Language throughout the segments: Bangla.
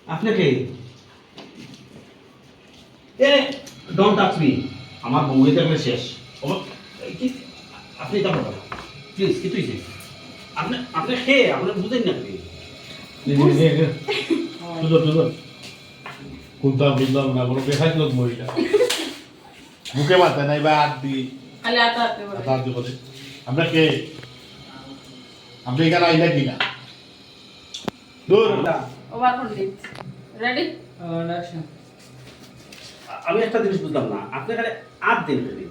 আপনাকে এ ডোন্ট টাচ মি আমার বউয়ে থাকলে শেষ আপনি এটা বলেন প্লিজ কি তুই আপনি আপনি খেয়ে আপনি বুঝেন না আপনি সুন্দর কোনটা বুঝলাম না কোনো বেহাই লোক মহিলা মুখে মাথা নাই বা হাত দি খালি আতাতে বলে হাত দি বলে আমরা কে আপনি এখানে আইলা কিনা দূর ওভার কন্ডিট রেডি অ্যাকশন আমি একটা জিনিস বুঝলাম না আপনি এখানে আট দিন ফেলি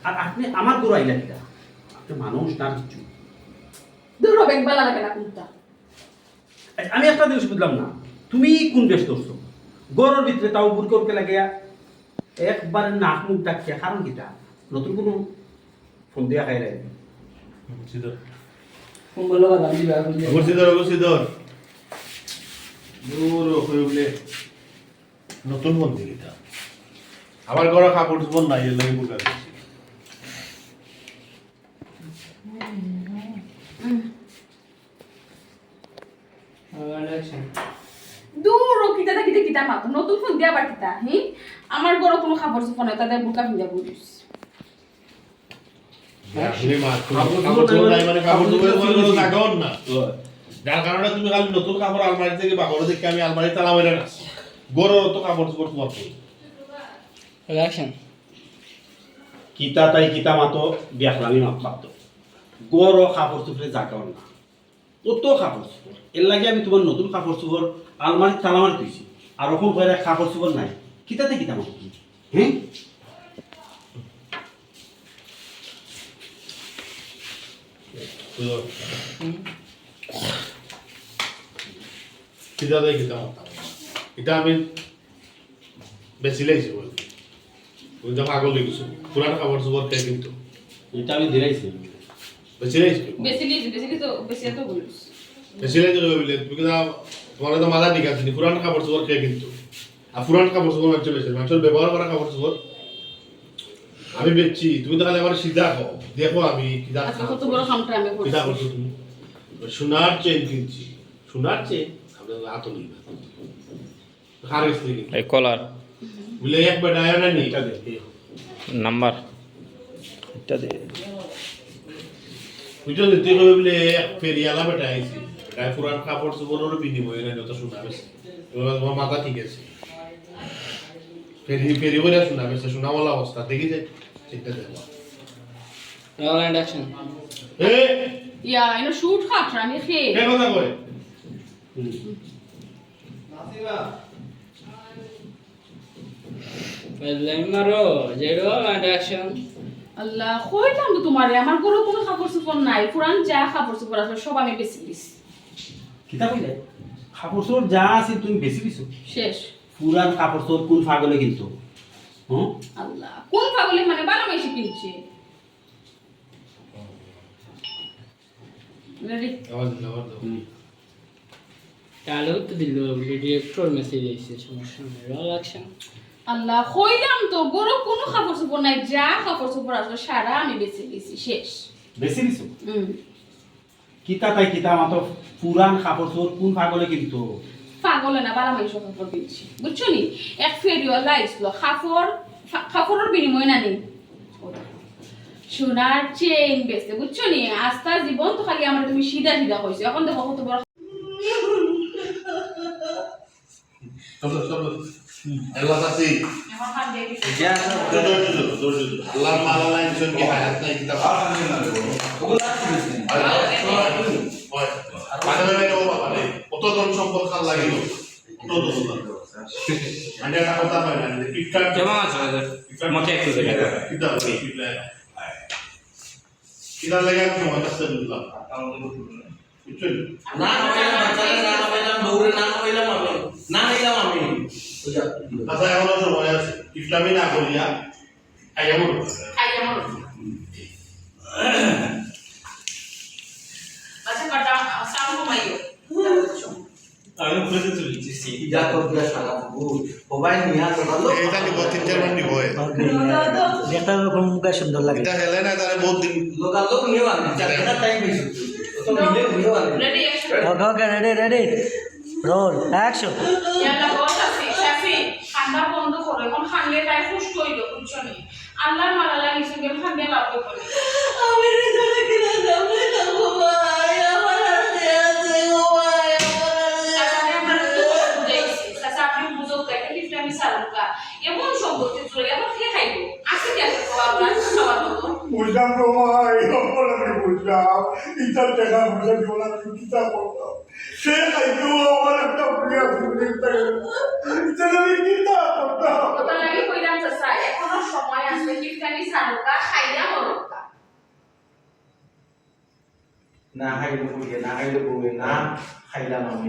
আর আপনি আমার গরু আইলা কিনা আপনি মানুষ না কিছু দূর হবে বালা লাগে না কোনটা আমি একটা জিনিস বুঝলাম না তুমি কোন বেশ করছো গরুর ভিতরে তাও বুড় করতে লাগে একবার নাক মুখ ডাকিয়া কারণ কিটা নতুন কোনো ফোন দিয়া খাই রে কোন বলো বাবা দিবা অবশ্যই দূর হইলে নতুন মন্দির এটা আমার ঘরে কাপড় চোপড় নাই এর লাগে বুকা দিচ্ছি দূর কিটা কিটা কিটা মাত নতুন ফোন দিয়া বাটিতা হি আমার বড় কোনো খবর সুফা নাই তাদের বুকা ফিন্দা বুঝিস আসলে মা কাপড় চোপড় নাই মানে কাপড় চোপড়ের কোনো জায়গাও না যার কারণে তুমি খালি নতুন কাপড় আলমারি থেকে বাগরে দেখে আমি আলমারি তালা মেরে রাখছি গরো তো কাপড় চোপড় তোমার অ্যাকশন কিতা তাই কিতা মাতো দেখলামই মাত পাতো গরু কাপড় চোপড়ে জাগাও না কত কাপড় চোপড় এর লাগে আমি তোমার নতুন কাপড় চোপড় আলমারি তালামারি দিয়েছি আর ওখান করে কাপড় চোপড় নাই কিতাতে কিতা মাতো হ্যাঁ কিতা দেয় কিতা এটা আমি বেশি লাগছে বল ওই যখন আগল লেগেছে পুরানো কাপড় চোপড় খেয়ে কিন্তু এটা আমি দিলাইছি বেশি লাগছে বেসিলি তো বেশি তো বলিস বেশি লাগছে বলে তুমি কিন্তু তোমার তো মাথা ঠিক আছে পুরানো কাপড় চোপড় খেয়ে কিন্তু আর পুরানো কাপড় চোপড় মানুষের বেশি মানুষের ব্যবহার করা কাপড় চোপড় আমি বেচছি তুমি তো খালি আমার সিধা খাও দেখো আমি কিতা আজকে কত বড় কামটা আমি করছি কিতা করছো তুমি সোনার চেন কিনছি সোনার চেন আমরা হাতও নিই না খারেজ থেকে এই কলার বলে এক বেটা আয় না নি এটা দে নাম্বার এটা দে বুঝছো দিতে হবে বলে এক ফেরিয়ালা বেটা আইছি গায়ে পুরান কাপড় চোপড়ের বিনিময়ে না যত সোনা বেশি তোমার মাথা ঠিক আছে ফেরি করে সোনা বেশি সোনাওয়ালা অবস্থা দেখি যে চিন্তা দেখো রোল এন্ড অ্যাকশন এ ইয়া ইনো শুট খাচ্ছ আমি খেয়ে কে কথা কয় লাইন মারো যে রোল এন্ড অ্যাকশন আল্লাহ কইলাম তো তোমারে আমার গরু কোনো কাপড় চোপড় নাই পুরান যা কাপড় চোপড় আছে সব আমি বেশি দিছি কিতা কইলে কাপড় চোপড় যা আছে তুমি বেশি দিছো শেষ পুরান কাপড় চোপড় কোন ফাগলে কিন্তু হ্যাঁ আল্লাহ কোন পাগলে মানে বারো মাসে কিনছে রেডি আওয়াজ দাও তাহলে তো দিল ডিরেক্টর মেসেজ এসেছে সমস্যা নেই রোল অ্যাকশন আল্লাহ কইলাম তো গরু কোনো কাপড় চোপড় নাই যা কাপড় চোপড় আছে সারা আমি বেশি দিছি শেষ বেশি দিছো কিতা তাই কিতা মাতো পুরান কাপড় চোপড় কোন ফাগলে কিন্তু পাগলে না বারো মাসে কাপড় কিনছি বুঝছো নি এক ফেরিওয়ালা আইসলো কাপড়ের বিনিময় না নেই সোনার চেইন বেচতে বুঝছো নি আস্তা জীবন তো খালি আমার তুমি সিধা সিধা কইছো এখন দেখো কত বড় চলো আল্লাহ সাথী এখন খান দিয়ে দিছি আল্লাহ মালা লাইন শুন কি হায়াত নাই কিতাব কত জন সম্পদ খান লাগিল কত জন মানে একটা কথা হয় না পিকচার কেমন আছো আমাকে একটু দেখা কিতাব কিতাব লাগে আমি তোমার কাছে বুঝলাম বুঝছেন না হইলাম বউরে না হইলাম আমি আচ্ছা এমন সময় আছে ইসলামী না বলিয়া এমন খাইয়া মর আচ্ছা কাটা সাউন্ড কমাইও আমি খুঁজে চলেছি যা করবে সারা বউ মোবাইল নিয়া তো ভালো এটা নিব 3-4 বার নিব যেটা রকম মুখে সুন্দর লাগে এটা হেলে না তারে বহুত দিন লোক নিয়ে আনে চারটা টাইম বেশি তো মিলে নিয়ে আনে ready okay ready roll action ইয়াল্লা বস আছে শাফি খান্দা বন্ধ করো এখন খান্দে তাই খুশ কইলো বুঝছো নি আল্লাহর মালালা নিছে গেল খান্দে লাভ করে আমি রেজাল্ট কিনা যাবে না গো ভাই আমার হাতে আছে গো ভাই সাসারে আমরা তো বুঝাইছি সাসা আপনি বুঝো দেখে কি আমি সারুকা এমন সম্পত্তি চলে এখন কে খাইবো আছে কি আছে তো আমরা খাওয়ার মতো বুঝলাম গো ভাই সকল আমি বুঝলাম ইতার টাকা বুঝে দিওলা তুমি কিতা করতাম সে খাইতো আমার একটা প্রিয় সুন্দর ইতার আমি কিতা করতাম কথা লাগে কইরাম সাসা এখনো সময় আছে কি আমি সারুকা খাইয়া মরকা না খাইলে বুঝে না খাইলে বুঝে না খাইলাম আমি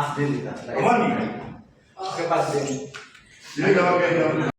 আফরিন দিতা আমার নি ওকে বাদ দিন দিলে দাও